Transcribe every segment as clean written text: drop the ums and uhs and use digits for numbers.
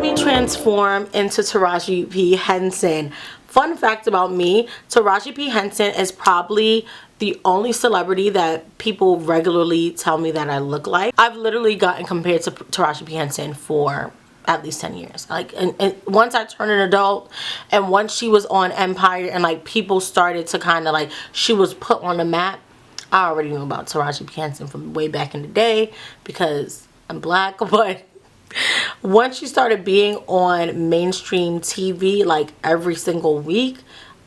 Me transform into Taraji P. Henson. Fun fact about me, Taraji P. Henson is probably the only celebrity that people regularly tell me that I look like. I've literally gotten compared to Taraji P. Henson for at least 10 years. Like, and once I turned an adult, and once she was on Empire, and like people started to kind of like, she was put on the map, I already knew about Taraji P. Henson from way back in the day because I'm black. But once she started being on mainstream TV like every single week,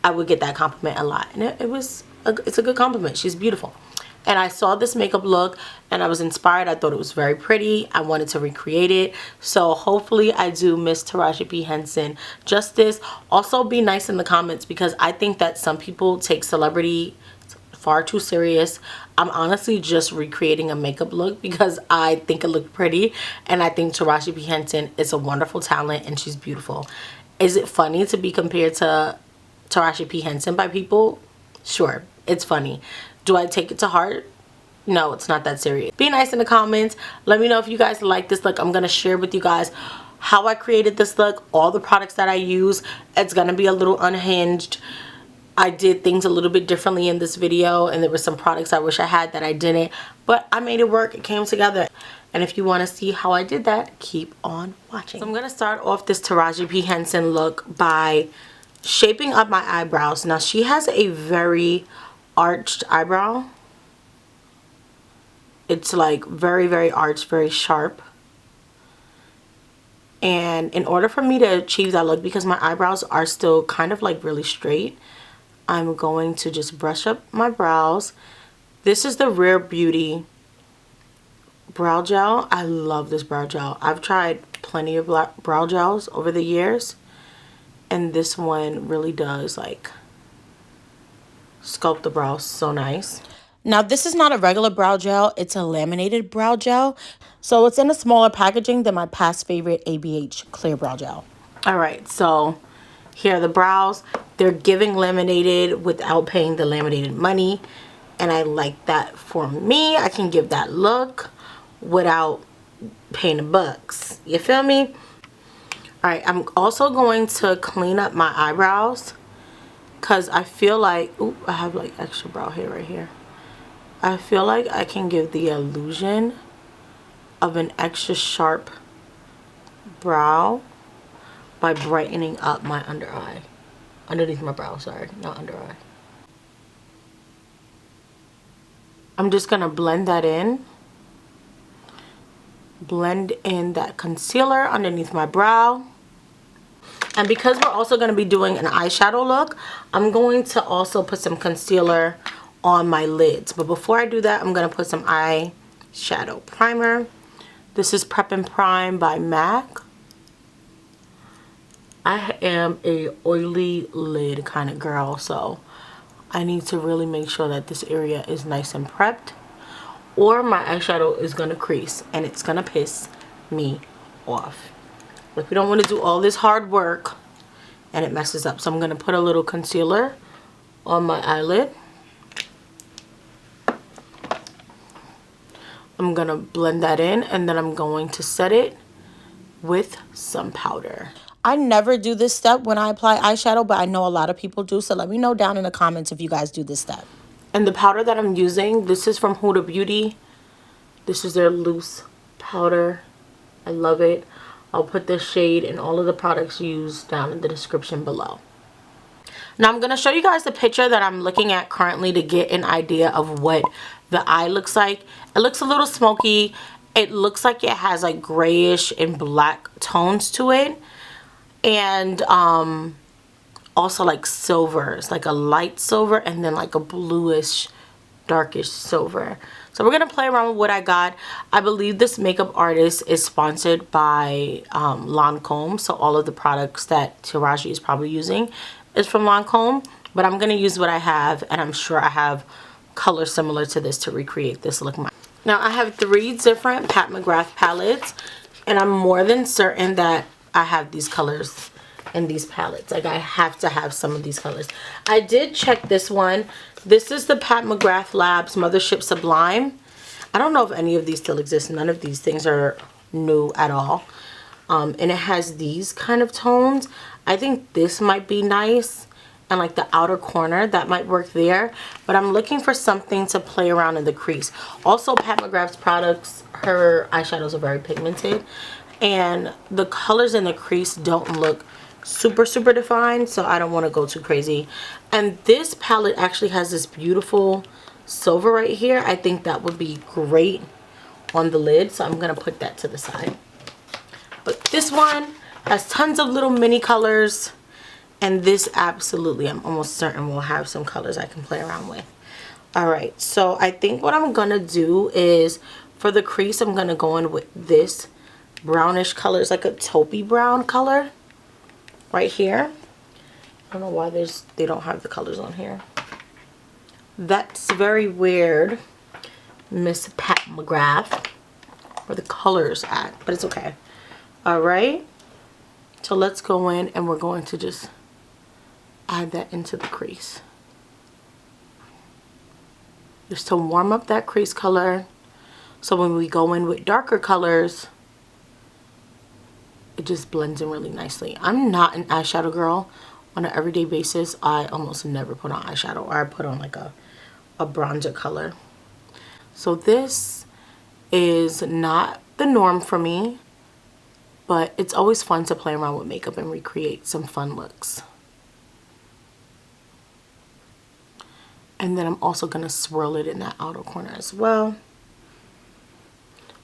I would get that compliment a lot, and it's a good compliment. She's beautiful. And I saw this makeup look and I was inspired. I thought it was very pretty. I wanted to recreate it. So hopefully I do Miss Taraji P. Henson justice. Also, be nice in the comments, because I think that some people take celebrity far too serious. I'm honestly just recreating a makeup look because I think it looked pretty, and I think Taraji P. Henson is a wonderful talent and she's beautiful. Is it funny to be compared to Taraji P. Henson by people? Sure, it's funny. Do I take it to heart? No, it's not that serious. Be nice in the comments. Let me know if you guys like this look. I'm going to share with you guys how I created this look, all the products that I use. It's going to be a little unhinged. I did things a little bit differently in this video, and there were some products I wish I had that I didn't, but I made it work. It came together. And if you want to see how I did that, keep on watching. So I'm going to start off this Taraji P. Henson look by shaping up my eyebrows. Now, she has a very arched eyebrow. It's like very, very arched, very sharp. And in order for me to achieve that look, because my eyebrows are still kind of like really straight, I'm going to just brush up my brows. This is the Rare Beauty brow gel. I love this brow gel. I've tried plenty of brow gels over the years, and this one really does like sculpt the brows so nice. Now, this is not a regular brow gel. It's a laminated brow gel. So it's in a smaller packaging than my past favorite ABH clear brow gel. All right, so here are the brows. They're giving laminated without paying the laminated money. And I like that for me. I can give that look without paying the bucks. You feel me? All right, I'm also going to clean up my eyebrows, because I feel like, ooh, I have like extra brow hair right here. I feel like I can give the illusion of an extra sharp brow by brightening up my under eye. Underneath my brow, sorry, not under eye. I'm just gonna blend that in. Blend in that concealer underneath my brow. And because we're also going to be doing an eyeshadow look, I'm going to also put some concealer on my lids. But before I do that, I'm going to put some eyeshadow primer. This is Prep and Prime by MAC. I am a oily lid kind of girl, so I need to really make sure that this area is nice and prepped, or my eyeshadow is going to crease and it's going to piss me off. Like, we don't want to do all this hard work and it messes up. So I'm going to put a little concealer on my eyelid. I'm going to blend that in, and then I'm going to set it with some powder. I never do this step when I apply eyeshadow, but I know a lot of people do. So let me know down in the comments if you guys do this step. And the powder that I'm using, this is from Huda Beauty. This is their loose powder. I love it. I'll put the shade and all of the products used down in the description below. Now I'm going to show you guys the picture that I'm looking at currently to get an idea of what the eye looks like. It looks a little smoky. It looks like it has like grayish and black tones to it. And also like silvers, like a light silver and then like a bluish, darkish silver. So we're going to play around with what I got. I believe this makeup artist is sponsored by Lancome. So all of the products that Taraji is probably using is from Lancome. But I'm going to use what I have, and I'm sure I have colors similar to this to recreate this look. Now I have 3 different Pat McGrath palettes, and I'm more than certain that I have these colors in these palettes. Like, I have to have some of these colors. I did check this one. This is the Pat McGrath Labs Mothership Sublime. I don't know if any of these still exist. None of these things are new at all. And it has these kind of tones. I think this might be nice, and like the outer corner, that might work there. But I'm looking for something to play around in the crease. Also, Pat McGrath's products, her eyeshadows are very pigmented, and the colors in the crease don't look super defined, so I don't want to go too crazy. And this palette actually has this beautiful silver right here. I think that would be great on the lid, so I'm gonna put that to the side. But this one has tons of little mini colors, and this absolutely, I'm almost certain, will have some colors I can play around with. Alright, so I think what I'm gonna do is, for the crease, I'm gonna go in with this brownish color. It's like a taupey brown color right here. I don't know why they don't have the colors on here. That's very weird, Miss Pat McGrath, where the colors at, but it's okay. Alright, so let's go in and we're going to just add that into the crease. Just to warm up that crease color, so when we go in with darker colors, it just blends in really nicely. I'm not an eyeshadow girl on an everyday basis. I almost never put on eyeshadow, or I put on like a bronzer color. So this is not the norm for me, but it's always fun to play around with makeup and recreate some fun looks. And then I'm also going to swirl it in that outer corner as well.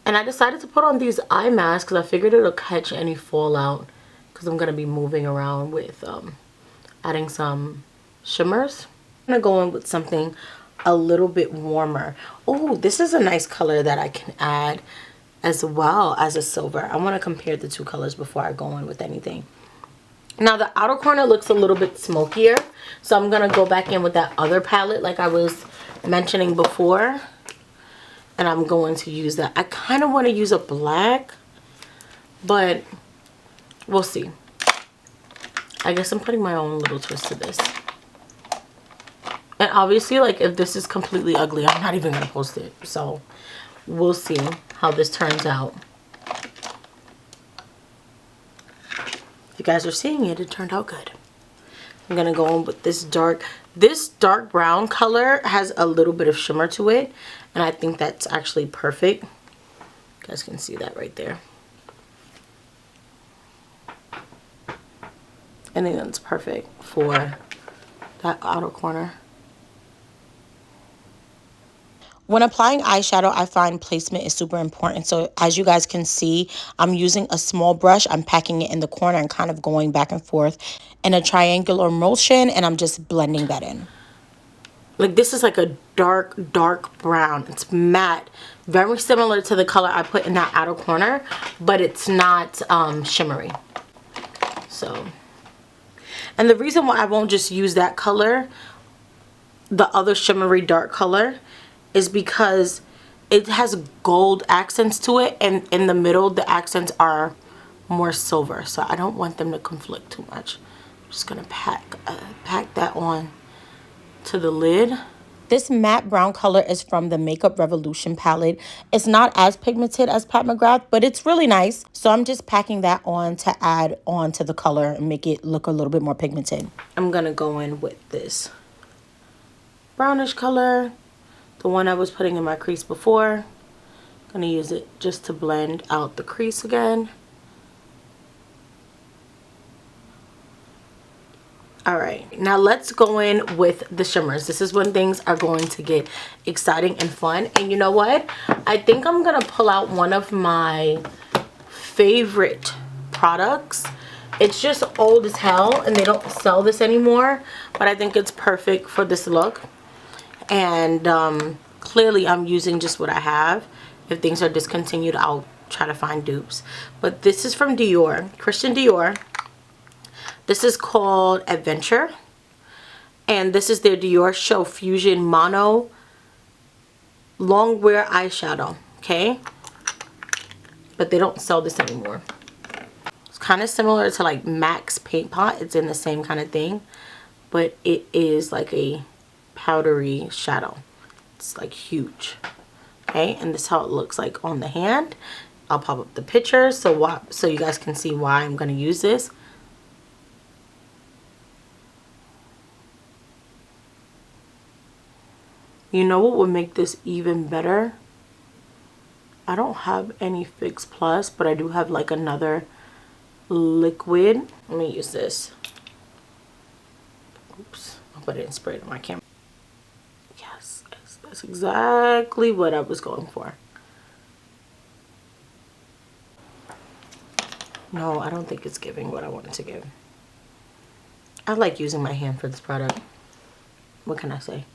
And I decided to put on these eye masks because I figured it'll catch any fallout, because I'm going to be moving around with adding some shimmers. I'm going to go in with something a little bit warmer. Oh, this is a nice color that I can add as well as a silver. I want to compare the two colors before I go in with anything. Now the outer corner looks a little bit smokier, so I'm going to go back in with that other palette like I was mentioning before, and I'm going to use that. I kind of want to use a black, but we'll see. I guess I'm putting my own little twist to this. And obviously, like, if this is completely ugly, I'm not even going to post it. So we'll see how this turns out. If you guys are seeing it, it turned out good. I'm going to go in with this dark brown color. Has a little bit of shimmer to it, and I think that's actually perfect. You guys can see that right there. I think that's perfect for that outer corner. When applying eyeshadow, I find placement is super important. So as you guys can see, I'm using a small brush. I'm packing it in the corner and kind of going back and forth in a triangular motion, and I'm just blending that in. Like, this is like a dark brown. It's matte, very similar to the color I put in that outer corner, but it's not shimmery. So, and the reason why I won't just use that color, the other shimmery dark color, is because it has gold accents to it, and in the middle the accents are more silver, so I don't want them to conflict too much. I'm just gonna pack that on to the lid. This matte brown color is from the Makeup Revolution palette. It's not as pigmented as Pat McGrath, but it's really nice. So I'm just packing that on to add on to the color and make it look a little bit more pigmented. I'm gonna go in with this brownish color, the one I was putting in my crease before. I'm gonna use it just to blend out the crease again. Alright, now let's go in with the shimmers. This is when things are going to get exciting and fun. And you know what? I think I'm gonna pull out one of my favorite products. It's just old as hell and they don't sell this anymore, but I think it's perfect for this look. And clearly I'm using just what I have. If things are discontinued, I'll try to find dupes. But this is from Dior, Christian Dior. This is called Adventure, and this is their Dior Show Fusion Mono Longwear Eyeshadow, okay? But they don't sell this anymore. It's kind of similar to like MAC's Paint Pot. It's in the same kind of thing, but it is like a powdery shadow. It's like huge, okay? And this is how it looks like on the hand. I'll pop up the picture so you guys can see why I'm going to use this. You know what would make this even better? I don't have any Fix Plus, but I do have like another liquid. Let me use this. Oops, I hope I didn't spray it on my camera. Yes, that's exactly what I was going for. No, I don't think it's giving what I wanted to give. I like using my hand for this product. What can I say?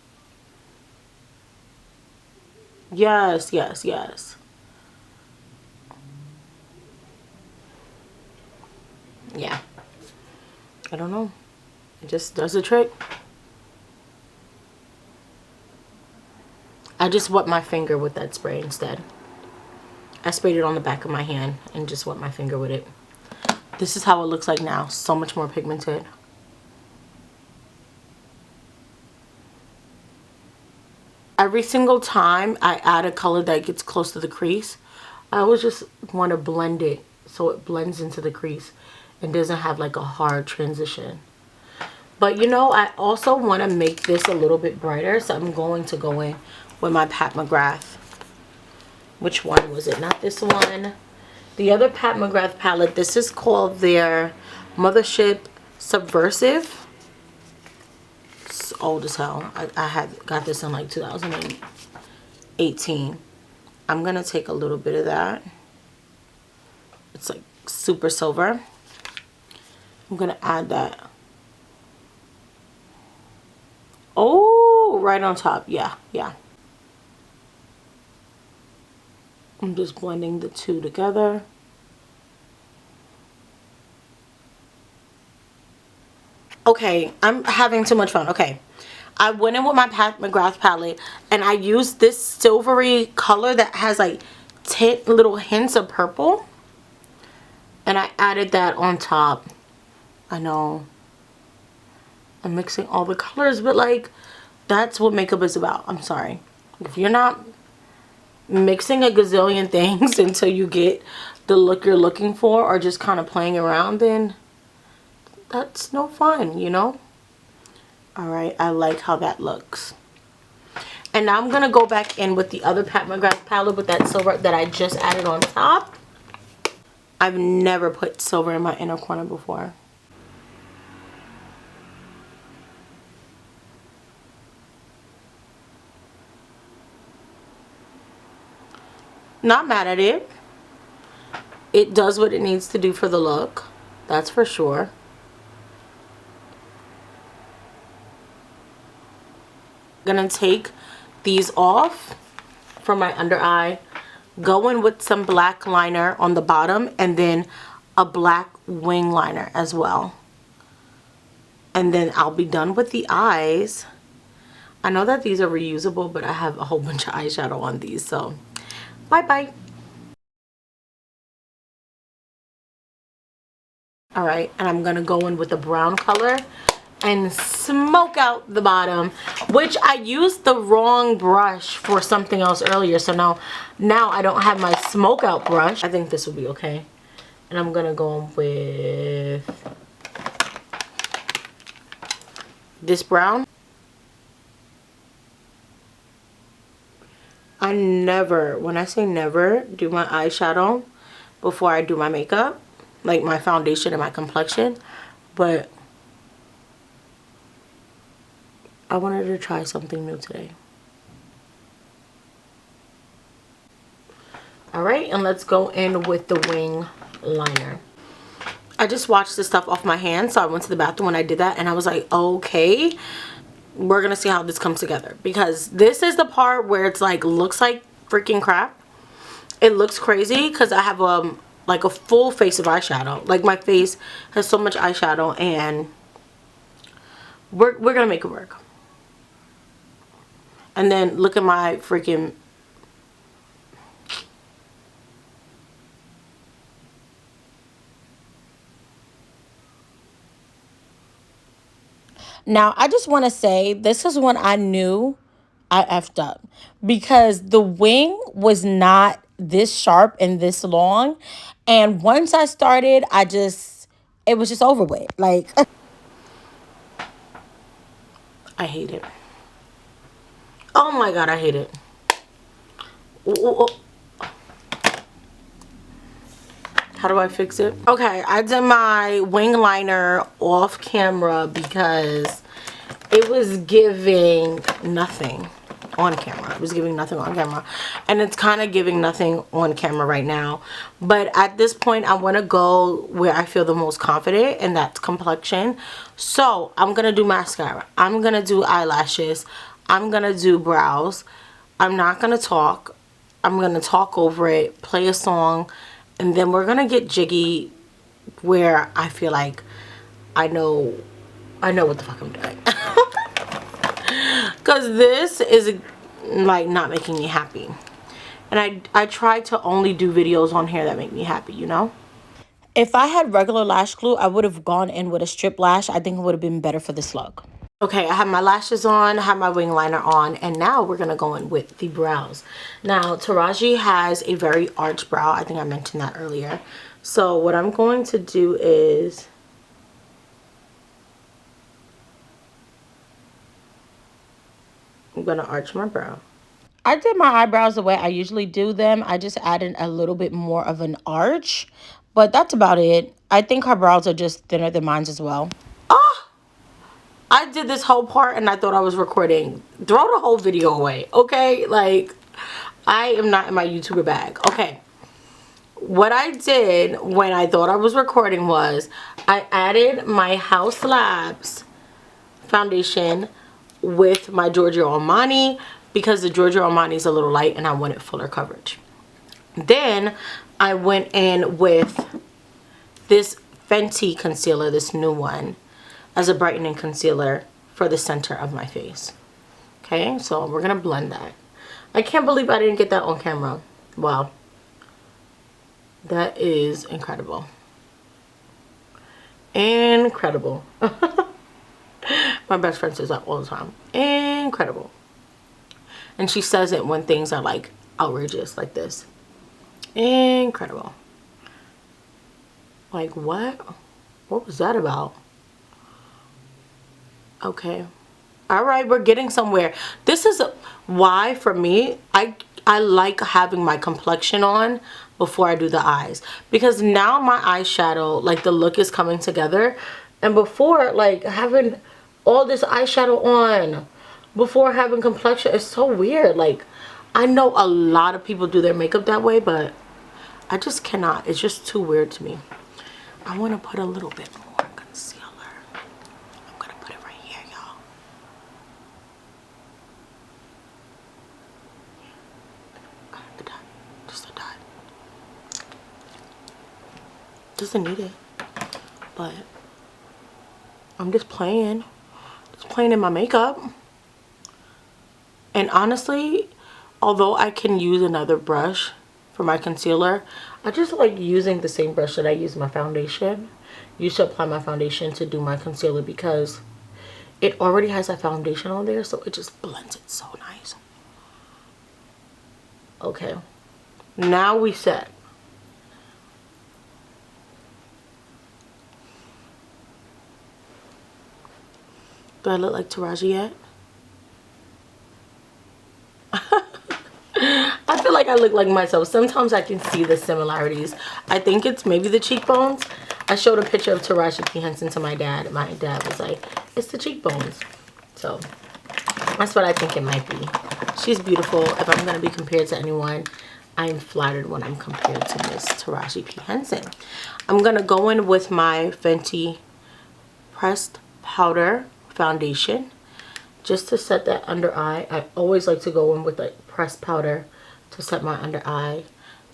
Yes, yes, yes. Yeah. I don't know. It just does the trick. I just wet my finger with that spray instead. I sprayed it on the back of my hand and just wet my finger with it. This is how it looks like now. So much more pigmented. Every single time I add a color that gets close to the crease, I always just want to blend it so it blends into the crease and doesn't have like a hard transition. But you know, I also want to make this a little bit brighter, so I'm going to go in with my Pat McGrath. Which one was it? Not this one. The other Pat McGrath palette. This is called their Mothership Subversive. It's old as hell. I had got this in like 2018. I'm gonna take a little bit of that. It's like super silver. I'm gonna add that. Oh, right on top. Yeah, yeah. I'm just blending the two together. Okay, I'm having too much fun. Okay, I went in with my Pat McGrath palette and I used this silvery color that has like little hints of purple. And I added that on top. I know I'm mixing all the colors, but like that's what makeup is about. I'm sorry. If you're not mixing a gazillion things until you get the look you're looking for, or just kind of playing around, then that's no fun, you know? Alright, I like how that looks. And now I'm going to go back in with the other Pat McGrath palette with that silver that I just added on top. I've never put silver in my inner corner before. Not mad at it. It does what it needs to do for the look. That's for sure. I'm gonna take these off from my under eye, go in with some black liner on the bottom, and then a black wing liner as well. And then I'll be done with the eyes. I know that these are reusable, but I have a whole bunch of eyeshadow on these, so bye-bye. Alright, and I'm gonna go in with the brown color and smoke out the bottom, which I used the wrong brush for something else earlier, so now I don't have my smoke out brush. I think this will be okay. And I'm gonna go in with this brown. I never, when I say never, do my eyeshadow before I do my makeup, like my foundation and my complexion, but I wanted to try something new today. Alright, and let's go in with the wing liner. I just washed this stuff off my hand, so I went to the bathroom when I did that, and I was like, okay, we're gonna see how this comes together, because this is the part where it's like looks like freaking crap. It looks crazy because I have like a full face of eyeshadow. Like my face has so much eyeshadow, and we're gonna make it work. And then look at my freaking now. I just want to say this is when I knew I effed up, because the wing was not this sharp and this long. And once I started, it was just over with. Like, I hate it. Oh my God, I hate it. Ooh. How do I fix it? Okay, I did my wing liner off camera because it was giving nothing on camera. It was giving nothing on camera. And it's kind of giving nothing on camera right now. But at this point, I want to go where I feel the most confident, and that's complexion. So I'm going to do mascara. I'm going to do eyelashes. I'm going to do brows. I'm not going to talk. I'm going to talk over it, play a song, and then we're going to get jiggy where I feel like I know what the fuck I'm doing. Because this is like not making me happy. And I try to only do videos on hair that make me happy, you know? If I had regular lash glue, I would have gone in with a strip lash. I think it would have been better for this look. Okay, I have my lashes on, I have my wing liner on, and now we're going to go in with the brows. Now, Taraji has a very arched brow. I think I mentioned that earlier. So what I'm going to do is... I'm going to arch my brow. I did my eyebrows the way I usually do them. I just added a little bit more of an arch, but that's about it. I think her brows are just thinner than mine as well. Oh! I did this whole part and I thought I was recording. Throw the whole video away, okay? Like, I am not in my YouTuber bag. Okay. What I did when I thought I was recording was I added my House Labs foundation with my Giorgio Armani because the Giorgio Armani is a little light and I wanted fuller coverage. Then I went in with this Fenty concealer, this new one, as a brightening concealer for the center of my face. Okay, so we're gonna blend that. I can't believe I didn't get that on camera. Wow, that is incredible. Incredible. My best friend says that all the time. Incredible. And she says it when things are like outrageous like this. Incredible. Like, what? What was that about? Okay. All right, we're getting somewhere. This is why, for me, I like having my complexion on before I do the eyes. Because now my eyeshadow, like, the look is coming together. And before, like, having all this eyeshadow on before having complexion is so weird. Like, I know a lot of people do their makeup that way, but I just cannot. It's just too weird to me. I want to put a little bit more concealer. I'm going to put it right here, y'all. A dot. Just a dot. Doesn't need it. But I'm just playing. Just playing in my makeup. And honestly, although I can use another brush for my concealer, I just like using the same brush that I use my foundation. You should apply my foundation to do my concealer because it already has that foundation on there, so it just blends it so nice. Okay, now we set. Do I look like Taraji yet? I feel like I look like myself. Sometimes I can see the similarities. I think it's maybe the cheekbones. I showed a picture of Taraji P. Henson to my dad. My dad was like, it's the cheekbones. So that's what I think it might be. She's beautiful. If I'm going to be compared to anyone, I'm flattered when I'm compared to Miss Taraji P. Henson. I'm going to go in with my Fenty Pressed Powder Foundation just to set that under eye. I always like to go in with like pressed powder to set my under eye,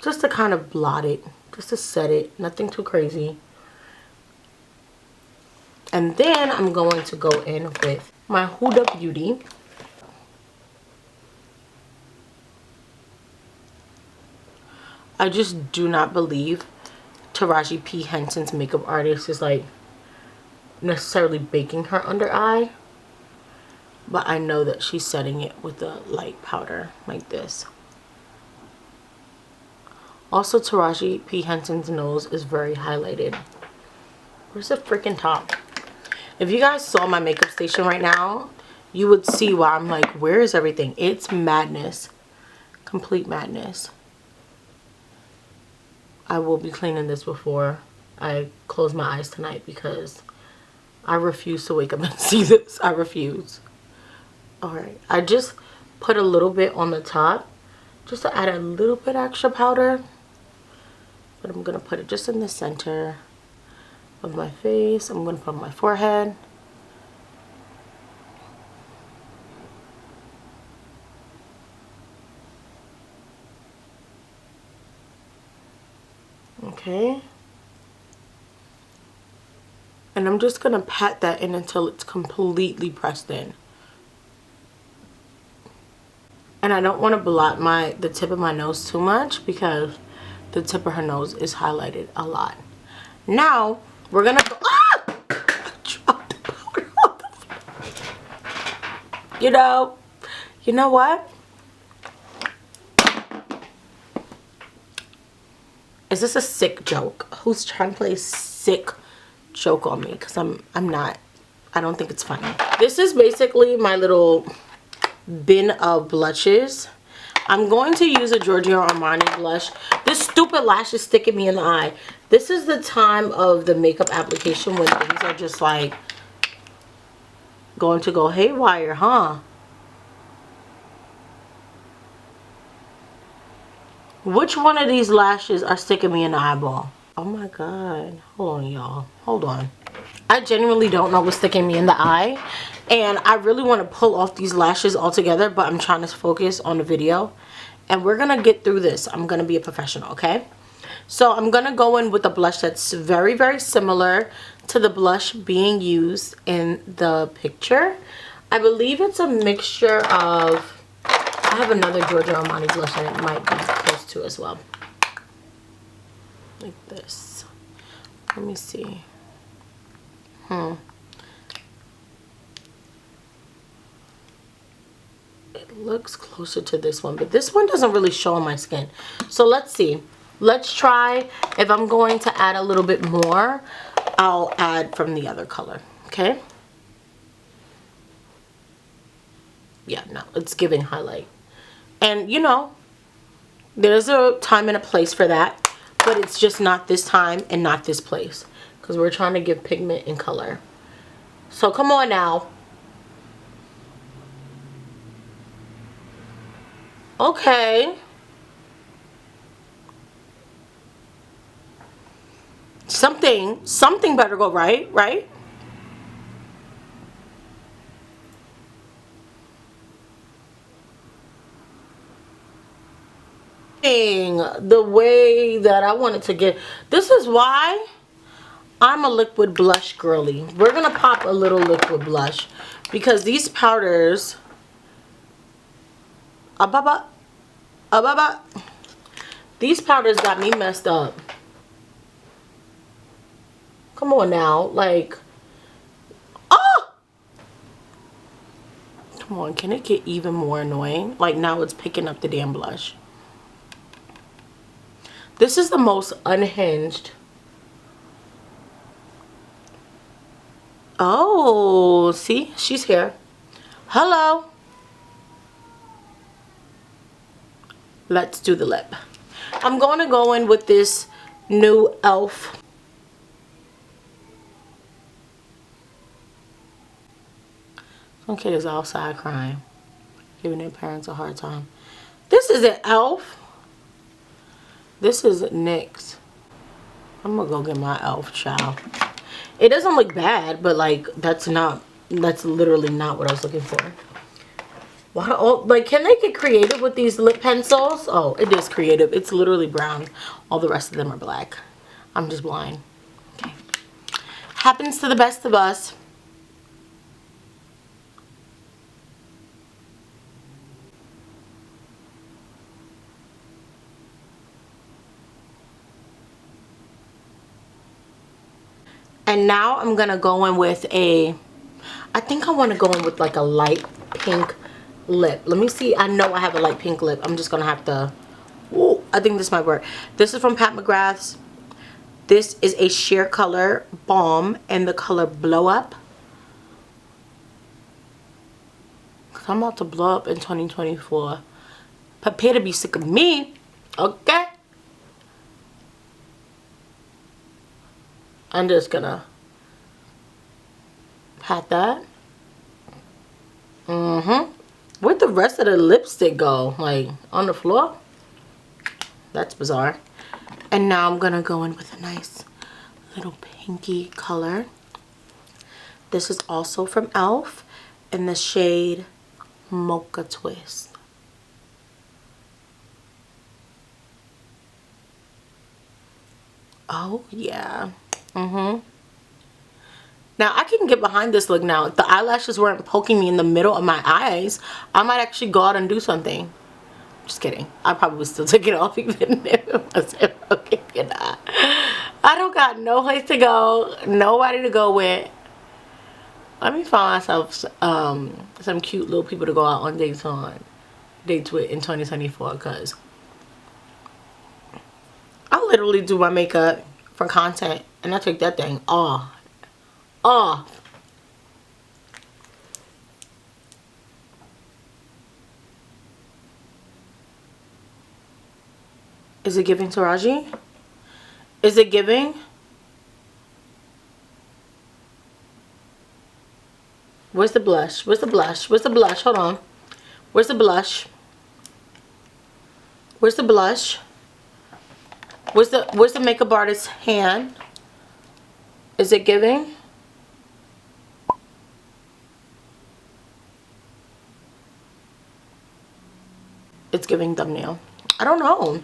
just to kind of blot it, just to set it, nothing too crazy. And then I'm going to go in with my Huda Beauty. I just do not believe Taraji P. Henson's makeup artist is like necessarily baking her under eye. But I know that she's setting it with a light powder like this. Also, Taraji P. Henson's nose is very highlighted. Where's the freaking top? If you guys saw my makeup station right now, you would see why I'm like, where is everything? It's madness. Complete madness. I will be cleaning this before I close my eyes tonight because I refuse to wake up and see this. I refuse. Alright, I just put a little bit on the top just to add a little bit extra powder. But I'm going to put it just in the center of my face. I'm going to put on my forehead. Okay. And I'm just going to pat that in until it's completely pressed in. And I don't want to blot the tip of my nose too much because the tip of her nose is highlighted a lot. Now, we're going to go... Ah! I dropped the powder on the floor. You know what? Is this a sick joke? Who's trying to play a sick joke on me? Because I'm not. I don't think it's funny. This is basically my little bin of blushes. I'm going to use a Giorgio Armani blush. This stupid lash is sticking me in the eye. This is the time of the makeup application when things are just like going to go haywire, huh? Which one of these lashes are sticking me in the eyeball? Oh my god. Hold on, y'all. Hold on. I genuinely don't know what's sticking me in the eye. And I really want to pull off these lashes altogether, but I'm trying to focus on the video. And we're going to get through this. I'm going to be a professional, okay? So I'm going to go in with a blush that's very, very similar to the blush being used in the picture. I believe it's a mixture of... I have another Giorgio Armani blush and it might be close to as well. Like this. Let me see. It looks closer to this one, but this one doesn't really show on my skin. So let's see. Let's try. If I'm going to add a little bit more, I'll add from the other color. Okay? Yeah, no, it's giving highlight. And you know, there's a time and a place for that, but it's just not this time and not this place because we're trying to give pigment and color. So come on now. Okay. Something better go right, right? The way that I wanted to get. This is why I'm a liquid blush girly. We're gonna pop a little liquid blush because these powders these powders got me messed up. Come on now, like, oh, come on, can it get even more annoying? Like now it's picking up the damn blush. This is the most unhinged. Oh, see, she's here. Hello. Let's do the lip. I'm going to go in with this new e.l.f. Some kid is outside crying, giving their parents a hard time. This is an e.l.f. This is NYX. I'm gonna go get my e.l.f. child. It doesn't look bad, but like that's literally not what I was looking for. Why? Oh, like, can they get creative with these lip pencils? Oh, it is creative. It's literally brown. All the rest of them are black. I'm just blind. Okay. Happens to the best of us. And now I'm gonna go in with I think I want to go in with like a light pink lip. Let me see. I know I have a light pink lip. I'm just gonna have to, ooh, I think this might work. This is from Pat McGrath's. This is a sheer color balm in the color Blow Up. Cause I'm about to blow up in 2024. Prepare to be sick of me. Okay. I'm just gonna pat that. Where'd the rest of the lipstick go? Like on the floor? That's bizarre. And now I'm gonna go in with a nice little pinky color. This is also from e.l.f. in the shade Mocha Twist. Oh yeah. Now I can get behind this look now. If the eyelashes weren't poking me in the middle of my eyes, I might actually go out and do something. Just kidding. I probably would still take it off even if it wasn't okay. I don't got no place to go, nobody to go with. Let me find myself some cute little people to go out on dates with in 2024, because I literally do my makeup for content and I take that thing off. Is it giving Taraji? Is it giving? Where's the blush? Where's the blush? Where's the blush? Hold on. Where's the blush? Where's the blush? Where's the makeup artist's hand? Is it giving? It's giving thumbnail. I don't know.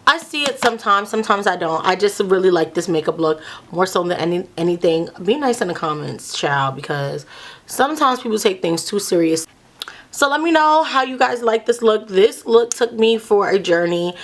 I see it sometimes I don't. I just really like this makeup look more so than anything. Be nice in the comments, child, because sometimes people take things too serious. So let me know how you guys like this look. This look took me for a journey.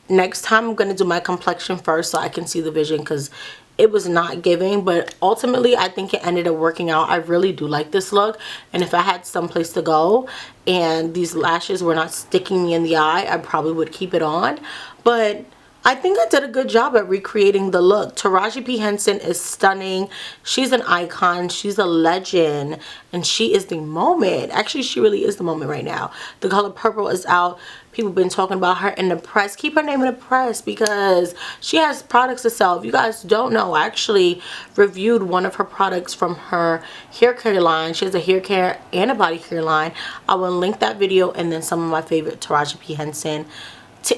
Next time I'm going to do my complexion first so I can see the vision, because it was not giving, but ultimately I think it ended up working out. I really do like this look, and if I had someplace to go and these lashes were not sticking me in the eye, I probably would keep it on. But I think I did a good job at recreating the look. Taraji P. Henson is stunning. She's an icon. She's a legend. And she is the moment. Actually, she really is the moment right now. The color purple is out. People have been talking about her in the press. Keep her name in the press because she has products to sell. If you guys don't know, I actually reviewed one of her products from her hair care line. She has a hair care and a body care line. I will link that video and then some of my favorite Taraji P. Henson.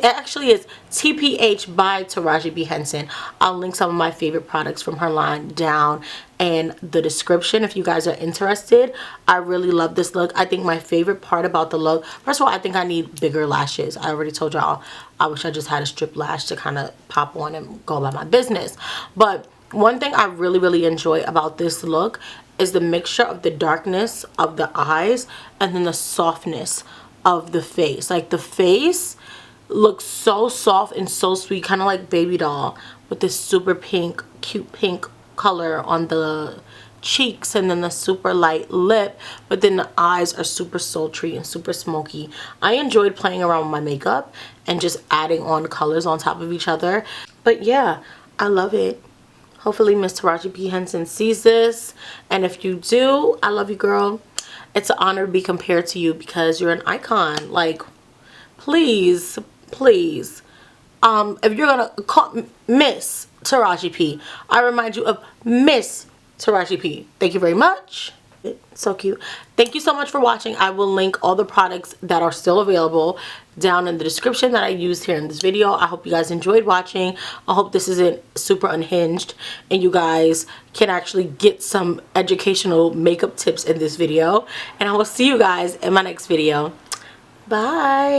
Actually, it's TPH by Taraji P. Henson. I'll link some of my favorite products from her line down in the description if you guys are interested. I really love this look. I think my favorite part about the look, first of all, I think I need bigger lashes. I already told y'all I wish I just had a strip lash to kind of pop on and go about my business. But one thing I really enjoy about this look is the mixture of the darkness of the eyes and then the softness of the face. Like the face looks so soft and so sweet, kind of like baby doll, with this super pink, cute pink color on the cheeks and then the super light lip, but then the eyes are super sultry and super smoky. I enjoyed playing around with my makeup and just adding on colors on top of each other. But yeah, I love it. Hopefully Miss Taraji P. Henson sees this, and if you do, I love you, girl. It's an honor to be compared to you because you're an icon. Like, please, if you're gonna call Miss Taraji P, I remind you of Miss Taraji P. Thank you very much. It's so cute. Thank you so much for watching. I will link all the products that are still available down in the description that I used here in this video. I hope you guys enjoyed watching. I hope this isn't super unhinged and you guys can actually get some educational makeup tips in this video, and I will see you guys in my next video. Bye.